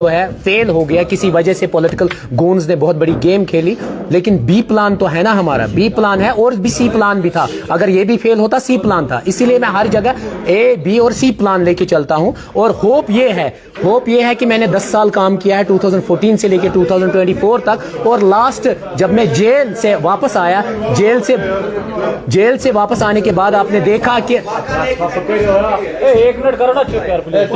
है फेल हो गया किसी वजह से। पॉलिटिकल गोन्स ने बहुत बड़ी गेम खेली, लेकिन बी प्लान तो है ना हमारा। बी प्लान है और भी सी प्लान भी था। अगर ये भी फेल होता सी प्लान था। इसीलिए मैं हर जगह ए बी और सी प्लान लेके चलता हूं। और होप ये है कि मैंने 10 साल काम किया है 2014 से लेके 2024 तक। और लास्ट जब मैं जेल से वापस आया, जेल से वापस आने के बाद आपने देखा कि एक मिनट करो ना, चुप यार please.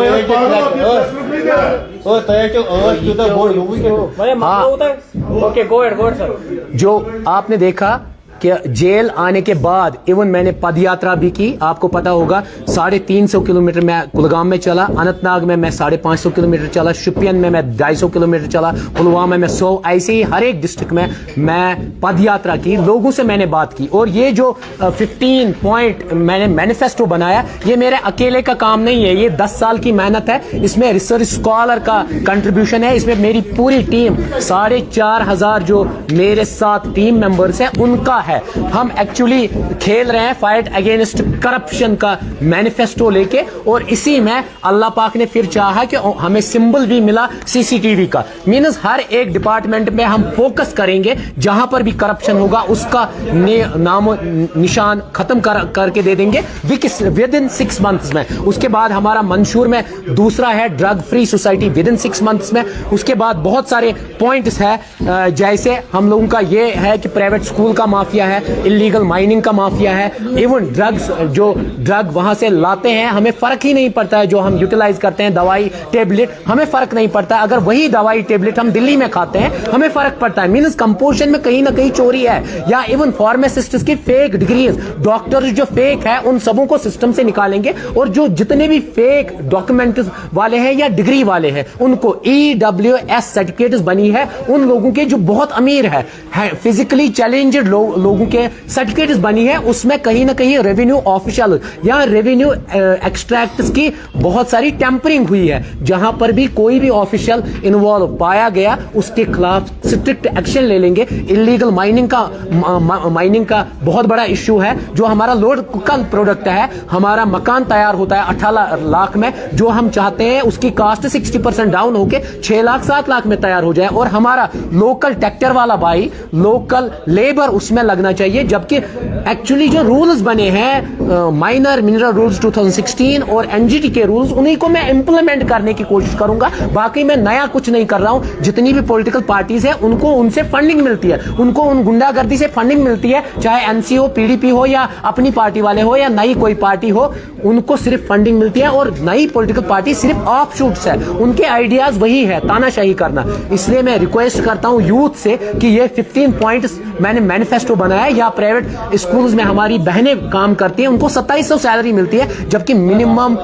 Okay go ahead sir. जो आपने देखा कि जेल आने के बाद इवन मैंने पदयात्रा भी की। आपको पता होगा 350 किलोमीटर मैं कुलगाम में चला, अनंतनाग में मैं 550 किलोमीटर चला, शुपियन में मैं 250 किलोमीटर चला, पुलवामा में 100। ऐसे ही हर एक डिस्ट्रिक्ट में मैं पदयात्रा की, लोगों से मैंने बात की। और ये जो 15 पॉइंट मैंने मैनिफेस्टो बनाया, ये मेरे अकेले का काम नहीं है, ये 10 साल की मेहनत है। इसमें रिसर्च स्कॉलर का कंट्रीब्यूशन है, इसमें मेरी पूरी टीम 4,500 जो मेरे साथ टीम मेंबर्स हैं उनका है। हम एक्चुअली खेल रहे हैं फाइट अगेंस्ट करप्शन का मैनिफेस्टो लेके। और इसी में अल्लाह पाक ने फिर चाहा कि हमें सिंबल भी मिला सीसीटीवी का। मींस हर एक डिपार्टमेंट में हम फोकस करेंगे, जहां पर भी करप्शन होगा उसका नाम निशान खत्म करके दे देंगे विद इन 6 मंथ्स में। उसके बाद हमारा मंशूर में दूसरा है drug free society with in 6 months में। उसके बाद बहुत सारे पॉइंट्स है, जैसे हम लोगों का ये है कि प्राइवेट स्कूल का माफिया है, इलीगल माइनिंग का माफिया है, इवन ड्रग्स जो ड्रग वहां से लाते हैं हमें फर्क ही नहीं पड़ता है। जो हम यूटिलाइज करते हैं दवाई टेबलेट, हमें फर्क नहीं पड़ता है। अगर वही दवाई टेबलेट हम दिल्ली में खाते हैं हमें फर्क पड़ता है। मींस कंपोजिशन में कहीं ना कहीं चोरी है। या इवन फार्मासिस्ट की फेक डिग्रीज, डॉक्टर जो फेक है उन सबों को सिस्टम से निकालेंगे। और जो जितने भी फेक डॉक्यूमेंट वाले हैं या डिग्री वाले हैं उनको EWS सर्टिफिकेट बनी है। उन लोगों के जो बहुत अमीर है फिजिकली चैलेंज्ड लोगों के सर्टिफिकेट बनी है, उसमें कहीं ना कहीं रेवेन्यू ऑफिशियल या रेवेन्यू एक्सट्रैक्ट्स की बहुत सारी टेम्परिंग हुई है। जहां पर भी कोई भी ऑफिशियल इन्वॉल्व पाया गया उसके खिलाफ स्ट्रिक्ट एक्शन ले लेंगे। इलीगल माइनिंग का बहुत बड़ा इश्यू है। जो हमारा लोकल प्रोडक्ट है, हमारा मकान तैयार होता है 18 लाख में, जो हम चाहते हैं उसकी कास्ट 60% डाउन होके 6 लाख 7 लाख में तैयार हो जाए। और हमारा लोकल ट्रैक्टर वाला भाई, लोकल लेबर उसमें लगना चाहिए। जबकि एक्चुअली जो रूल्स बने हैं माइनर मिनरल रूल्स 2016 और एनजीटी के रूल्स, उन्हीं को मैं इंप्लीमेंट करने की कोशिश करूंगा। बाकी मैं नया कुछ नहीं कर रहा हूं। जितनी भी पॉलिटिकल पार्टीज है उनको उनसे फंडिंग मिलती है, उनको उन गुंडागर्दी से फंडिंग मिलती है, चाहे एनसी हो, पीडीपी हो या अपनी पार्टी वाले हो या नई कोई पार्टी हो, उनको सिर्फ फंडिंग मिलती है। और नई पॉलिटिकल पार्टी सिर्फ ऑफ शूट्स है, उनके आइडियाज वही है तानाशाही करना। इसलिए मैं रिक्वेस्ट करता हूं यूथ से कि ये 15 पॉइंट्स मैंने मैनिफेस्टो बनाया। या प्राइवेट स्कूल्स में हमारी बहनें काम करती हैं, उनको 2700 सैलरी मिलती है, जबकि मिनिमम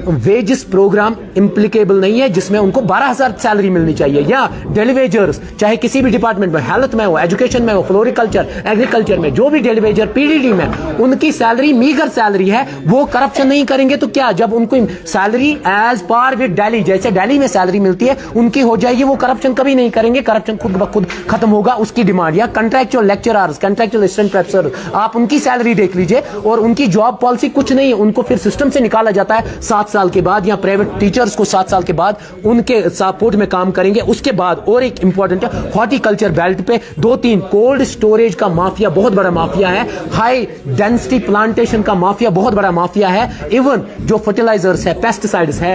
वेजेस प्रोग्राम इम्प्लीकेबल नहीं है जिसमें उनको 12,000 सैलरी मिलनी चाहिए। या डेलीवेजर्स चाहे किसी भी डिपार्टमेंट में, हेल्थ में हो, एजुकेशन में हो, फ्लोरिकल्चर, एग्रीकल्चर में, जो भी डेलीवेजर पीडीडी में, उनकी सैलरी मीगर सैलरी है। वो करप्शन नहीं करेंगे तो क्या, जब उनको salary as per with Delhi, जैसे दिल्ली में सैलरी मिलती है उनकी हो जाएगी, वो करप्शन कभी नहीं करेंगे। करप्शन खुद ब खुद खत्म होगा उसकी डिमांड। या contractual lecturers, contractual assistant professor, आप उनकी सैलरी देख लीजिए। और उनकी जॉब पॉलिसी कुछ नहीं है, उनको फिर सिस्टम से निकाला जाता है 7 साल के बाद। या प्राइवेट टीचर्स को 7 साल के बाद उनके सपोर्ट में काम करेंगे। उसके बाद और एक इंपॉर्टेंट है, हॉर्टिकल्चर बेल्ट पे 2-3 कोल्ड स्टोरेज का माफिया बहुत बड़ा माफिया है, हाई डेंसिटी प्लांटेशन का माफिया बहुत बड़ा माफिया है, इवन जो फर्टिलाइजर्स है, पेस्टिसाइड्स है,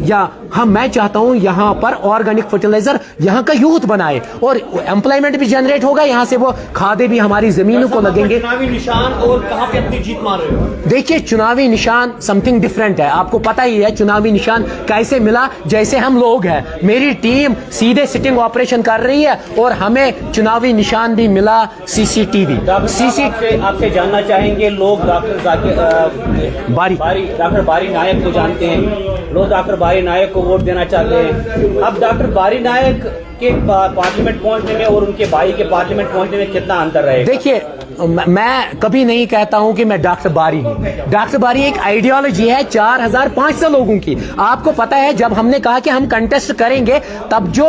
या मैं चाहता हूं यहां पर ऑर्गेनिक फर्टिलाइजर यहां का यूथ बनाए और एम्प्लॉयमेंट भी जनरेट होगा, यहां से वो खादे भी हमारी जमीनों को लगेंगे। चुनावी निशान और कहां पे अपनी जीत मान रहे हो? देखिए चुनावी निशान समथिंग डिफरेंट है, आपको पता ही है चुनावी निशान कैसे मिला। जैसे हम लोग हैं, मेरी टीम सीधे सिटिंग ऑपरेशन कर रही है और हमें चुनावी निशान भी मिला सीसीटीवी। आपसे जानना चाहेंगे, लोग डॉक्टर बारी नायक को जानते हैं, लोग डॉक्टर बारी नायक को वोट देना चाहते हैं। अब डॉक्टर बारी नायक के पार्लियामेंट पहुंचने में और उनके भाई के पार्लियामेंट पहुंचने में कितना अंतर रहेगा? देखिए मैं कभी नहीं कहता हूं कि मैं डॉक्टर बारी हूं। डॉक्टर बारी एक आइडियोलॉजी है 4500 लोगों की। आपको पता है जब हमने कहा कि हम कंटेस्ट करेंगे तब जो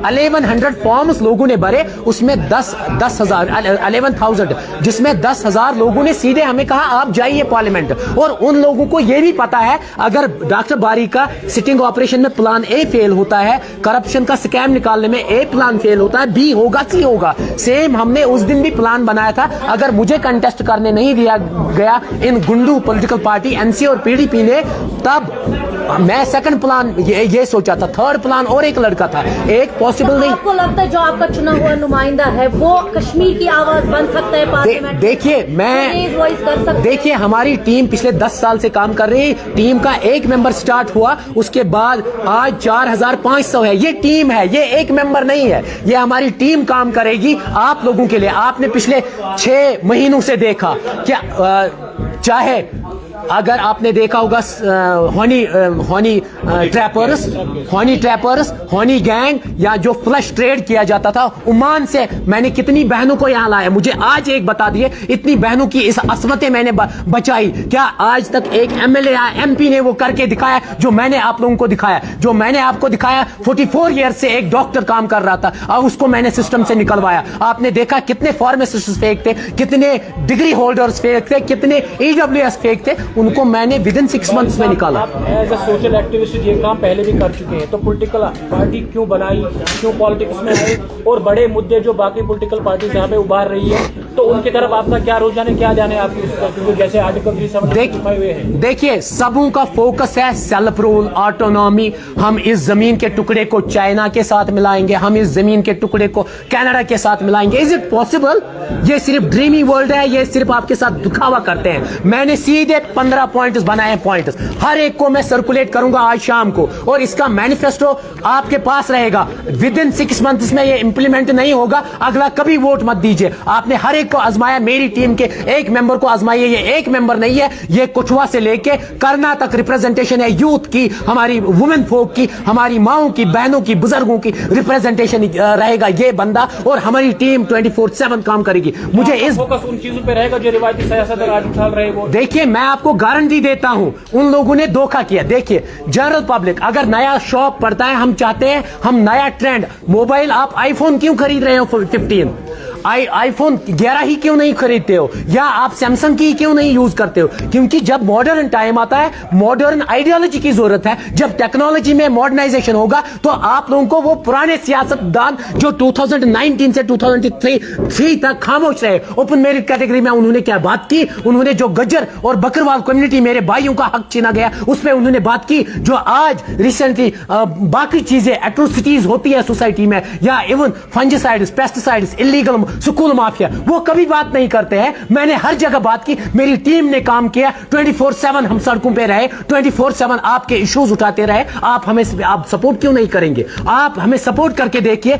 1100 फॉर्म्स लोगों ने भरे उसमें 11,000 जिसमें 10,000 लोगों ने सीधे हमें कहा आप जाइए पार्लियामेंट। और उन लोगों को यह भी पता है अगर डॉक्टर बारी का सिटिंग ऑपरेशन में प्लान ए फेल होता है, करप्शन का स्कैम निकालने में ए प्लान फेल होता है, बी होगा, सी होगा। सेम हमने उस दिन भी प्लान बनाया था। अगर मुझे कंटेस्ट करने नहीं दिया गया इन गुंडू पॉलिटिकल पार्टी एनसी और पीडीपी ने, तब मैं सेकंड प्लान ये सोचा था। थर्ड प्लान और एक लड़का था, एक पॉसिबल नहीं। आपको लगता है जो आपका चुना हुआ नुमाइंदा है वो कश्मीर की आवाज बन सकता है पार्लियामेंट? देखिए हमारी टीम पिछले 10 साल से काम कर रही है। टीम का एक मेंबर स्टार्ट हुआ, उसके बाद आज 4500 है। ये टीम है, ये एक मेंबर नहीं है। ये हमारी टीम काम करेगी आप लोगों के लिए। आपने पिछले 6 महीनों से देखा क्या, चाहे अगर आपने देखा होगा हनी ट्रैपर्स, हनी गैंग, या जो फ्लश ट्रेड किया जाता था ओमान से, मैंने कितनी बहनों को यहां लाया। मुझे आज एक बता दिए, इतनी बहनों की इस असमतें मैंने बचाई। क्या आज तक एक एमएलए या एमपी ने वो करके दिखाया जो मैंने आप लोगों को दिखाया? जो मैंने आपको दिखाया 44 ईयर से एक डॉक्टर काम कर रहा था और उसको मैंने सिस्टम से निकलवाया। आपने देखा कितने फार्मासिस्ट फेक थे, कितने डिग्री होल्डर्स फेक थे, कितने ईडब्ल्यूएस फेक थे, उनको मैंने विद इन 6 मंथ्स में निकाला। आप एज अ सोशल एक्टिविस्ट ये काम पहले भी कर चुके हैं, तो पॉलिटिकल पार्टी क्यों बनाई, क्यों पॉलिटिक्स में आए? और बड़े मुद्दे जो बाकी पॉलिटिकल पार्टी यहाँ पे उभार रही है, तो उनकी तरफ आपका क्या रुझान है, क्या जाने आपकी उस पर? क्योंकि जैसे आर्टिकल 370 हुए हैं। देखिए सबों का फोकस है सेल्फ रूल, ऑटोनॉमी। हम इस जमीन के टुकड़े को चाइना के साथ मिलाएंगे, हम इस जमीन के टुकड़े को कनाडा के साथ मिलाएंगे। Is it possible? ये सिर्फ ड्रीमी वर्ल्ड है, ये सिर्फ आपके साथ दिखावा करते हैं। मैंने सीधे 15 पॉइंट्स बनाए हैं, पॉइंट्स हर एक को मैं सर्कुलेट करूंगा आज शाम को, और इसका मैनिफेस्टो आपके पास रहेगा। विद इन 6 मंथ्स में ये इंप्लीमेंट नहीं होगा, अगला कभी वोट मत दीजिए। आपने हर एक को आजमाया, मेरी टीम के एक मेंबर को आजमाइए। ये एक मेंबर नहीं है, ये कुछवा से लेके करना तक रिप्रेजेंटेशन है यूथ की, हमारी वुमेन फोक की, हमारी माओं की, बहनों की, बुजुर्गों की रिप्रेजेंटेशन रहेगा ये बंदा, और हमारी टीम 24/7 काम करेगी। मुझे इस फोकस उन चीजों पे रहेगा जो रिवायती सियासत आज उछाल रहे वो। देखिए मैं आपको गारंटी देता हूं उन लोगों ने धोखा किया। देखिए जनरल पब्लिक अगर नया शौक पड़ता है, हम चाहते हैं हम नया ट्रेंड, मोबाइल, आप आईफोन क्यों खरीद रहे हो 15, आईफोन 11 ही क्यों नहीं खरीदते हो, या आप सैमसंग की क्यों नहीं यूज करते हो? क्योंकि जब मॉडर्न टाइम आता है, मॉडर्न आइडियोलॉजी की जरूरत है। जब टेक्नोलॉजी में मॉडर्नाइजेशन होगा तो आप लोगों को वो पुराने सियासतदान जो 2019 से 2003 तक खामोश रहे, ओपन मेरिट कैटेगरी में उन्होंने क्या बात की? उन्होंने जो गज्जर और बकरवाल कम्युनिटी, मेरे भाइयों का हक छीना गया, उस पर उन्होंने बात की। जो आज रिसेंटली बाकी चीजें एट्रोसिटीज होती है सोसाइटी में, या even fungicides, pesticides, illegal school mafia, वो कभी बात नहीं करते हैं। मैंने हर जगह बात की, मेरी टीम ने काम किया। 24/7 हम सड़कों पे रहे, 24/7 आपके इश्यूज उठाते रहे। आप सपोर्ट क्यों नहीं करेंगे? आप हमें सपोर्ट करके देखिए।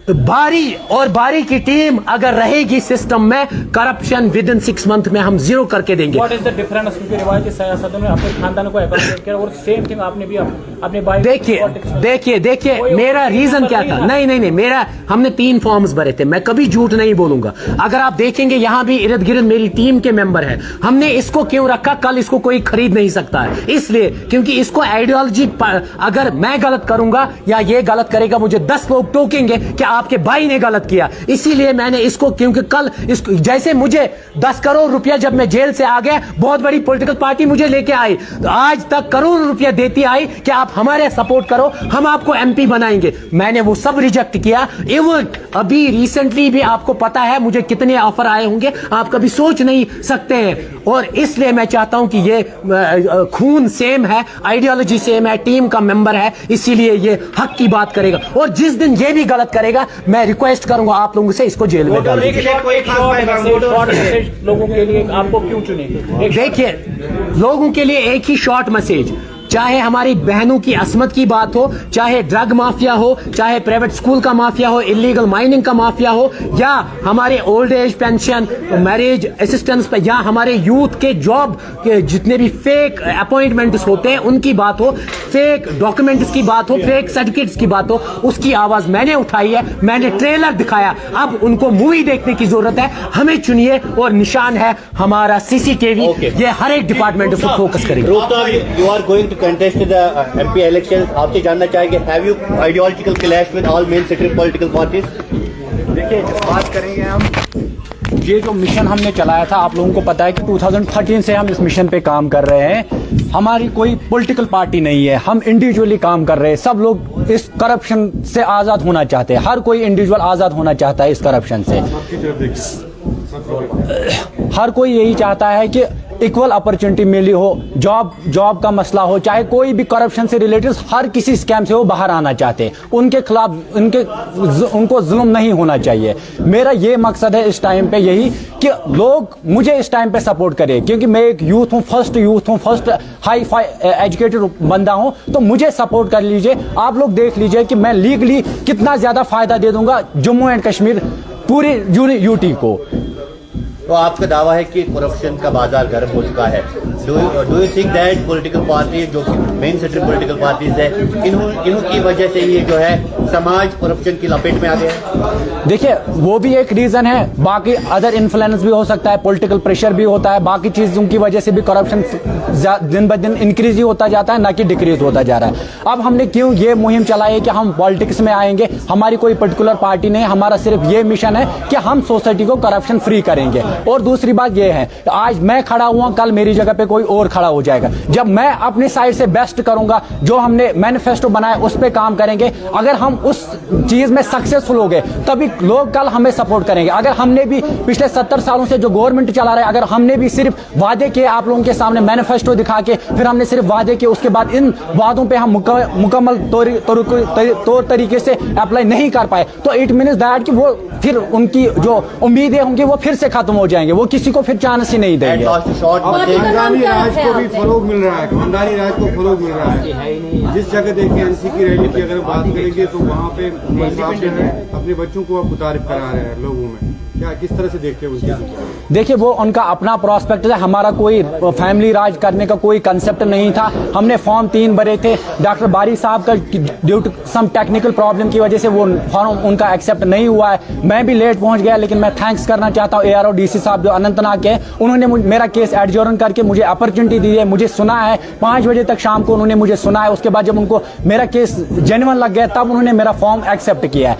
बारी और बारी की टीम अगर रहेगी सिस्टम में, करप्शन विद इन 6 मंथ में हम 0 करके देंगे। What is the difference? क्योंकि रिवायती सियासत में अपने खानदान को एकोमोडेट किया, और सेम थिंग आपने भी अपने भाई। देखिए मेरा रीजन क्या था? नहीं, मेरा, हमने 3 फॉर्म्स भरे थे। मैं कभी झूठ नहीं बोलूंगा। अगर आप देखेंगे यहां भी इर्द गिर्द मेरी टीम के मेंबर है। हमने इसको क्यों रखा? कल इसको कोई खरीद नहीं सकता है, इसलिए क्योंकि इसको आइडियोलॉजी, अगर मैं गलत करूंगा या ये गलत करेगा, मुझे 10 लोग टोकेंगे कि आपके भाई ने गलत किया। इसीलिए मैंने इसको, क्योंकि कल इसको, जैसे मुझे 10 करोड़ रुपया जब मैं जेल से आ गया, बहुत बड़ी पॉलिटिकल पार्टी मुझे लेके आई, तो आज तक करोड़ रुपया देती आई कि आप हमारे सपोर्ट करो, हम आपको एमपी बनाएंगे। मैंने वो सब रिजेक्ट किया। इवन अभी रिसेंटली भी आपको पता है मुझे कितने ऑफर आए होंगे, आप कभी सोच नहीं सकते हैं। और इसलिए मैं चाहता हूं कि ये खून सेम है, आइडियोलॉजी सेम है, टीम का मेंबर है, इसीलिए ये हक की बात करेगा। और जिस दिन ये भी गलत करेगा, मैं रिक्वेस्ट करूंगा आप लोगों से इसको जेल में डाल दीजिए। लोगों के लिए आपको क्यों चुने? देखिए लोगों के लिए एक ही शॉर्ट मैसेज, चाहे हमारी बहनों की असमत की बात हो, चाहे ड्रग माफिया हो, चाहे प्राइवेट स्कूल का माफिया हो, इलीगल माइनिंग का माफिया हो, या हमारे old age pension, marriage assistance पे, या हमारे यूथ के जॉब के जितने भी फेक अपॉइंटमेंट्स होते हैं उनकी बात हो, फेक डॉक्यूमेंट्स की बात हो, फेक सर्टिफिकेट्स की बात हो, उसकी आवाज मैंने उठाई है, मैंने ट्रेलर दिखाया। अब उनको मूवी देखने की जरूरत है, हमें चुनिए, और निशान है हमारा सीसीटीवी। ये हर एक डिपार्टमेंट उस पर फोकस करेंगे। You are going to contest the MP elections. आपसे जानना चाहेंगे, have you ideological clash with all main city political parties? देखिए, बात करेंगे हम, ये जो मिशन हमने चलाया था, आप लोगों को पता है कि 2013 से हम इस मिशन पे काम कर रहे हैं। हमारी कोई पॉलिटिकल पार्टी नहीं है, हम इंडिविजुअली काम कर रहे हैं। सब लोग इस करप्शन से आज़ाद होना चाहते हैं, हर कोई इंडिविजुअल आज़ाद होना चाहता है इस करप्शन से। हर कोई यही चाहता है कि इक्वल अपॉर्चुनिटी मिली हो, जॉब का मसला हो, चाहे कोई भी करप्शन से रिलेटेड हर किसी स्कैम से वो बाहर आना चाहते हैं। उनके खिलाफ उनको जुल्म नहीं होना चाहिए। मेरा ये मकसद है इस टाइम पे यही कि लोग मुझे इस टाइम पे सपोर्ट करें, क्योंकि मैं एक यूथ हूँ, फर्स्ट हाई एजुकेटेड बंदा हूँ, तो मुझे सपोर्ट कर लीजिए। आप लोग देख लीजिए कि मैं लीगली कितना ज्यादा फायदा दे दूंगा जम्मू एंड कश्मीर पूरी यूटी को। तो आपका दावा है कि करप्शन का बाजार गर्म हो चुका है। Do you think that political party जो कि मेन स्ट्रीम पॉलिटिकल पार्टीज है, इन्हों की वजह से ये जो है समाज करप्शन की लपेट में आ गया है? देखिए, वो भी एक रीजन है, बाकी अदर इन्फ्लुएंस भी हो सकता है, पॉलिटिकल प्रेशर भी होता है, बाकी चीजों की वजह से भी करप्शन दिन ब दिन इंक्रीज ही होता जाता है, ना कि डिक्रीज होता जा रहा है। अब हमने क्यों ये मुहिम चलाई है कि हम पॉलिटिक्स में आएंगे, हमारी कोई पर्टिकुलर पार्टी नहीं, हमारा सिर्फ ये मिशन है कि हम सोसाइटी को करप्शन फ्री करेंगे। और दूसरी बात ये है, आज मैं खड़ा हुआ, कल मेरी जगह पे कोई और खड़ा हो जाएगा। जब मैं अपनी साइड से बेस्ट करूंगा, जो हमने मैनिफेस्टो बनाया उस पे काम करेंगे, अगर हम उस चीज में सक्सेसफुल हो गए तभी लोग कल हमें सपोर्ट करेंगे। अगर हमने भी पिछले 70 सालों से जो गवर्नमेंट चला रहे, अगर हमने भी सिर्फ वादे किए, आप लोगों के सामने मैनिफेस्टो दिखा के, फिर हमने सिर्फ वादे किए, उसके बाद इन वादों पे हम मुकम्मल तौर तरीके से अप्लाई नहीं कर पाए, तो इट मीन्स दैट कि वो फिर उनकी जो उम्मीदें होंगी वो फिर से खत्म हो जाएंगे, वो किसी को फिर चांस ही नहीं देंगे। खानदानी राज को भी फरोग मिल रहा है, खानदानी राज को फरोग मिल रहा है। जिस जगह देखिए एनसी की रैली की अगर बात करेंगे तो वहाँ पे अपने बच्चों को आप मुतारिफ करा रहे हैं लोगों में, क्या किस तरह से देखते हैं उनकी? देखिए, वो उनका अपना प्रोस्पेक्ट है, हमारा कोई फैमिली राज करने का कोई कंसेप्ट नहीं था। हमने फॉर्म 3 भरे थे, डॉक्टर बारी साहब का due to some technical problem की वजह से वो फॉर्म उनका एक्सेप्ट नहीं हुआ है। मैं भी लेट पहुंच गया, लेकिन मैं थैंक्स करना चाहता हूँ ARO DC साहब जो अनंतनाग के, उन्होंने मेरा केस एडजोर्न करके मुझे अपॉर्चुनिटी दी है, मुझे सुना है। 5 बजे तक शाम को उन्होंने मुझे सुना है। उसके बाद जब उनको मेरा केस जेन्युइन लग गया तब उन्होंने मेरा फॉर्म एक्सेप्ट किया है।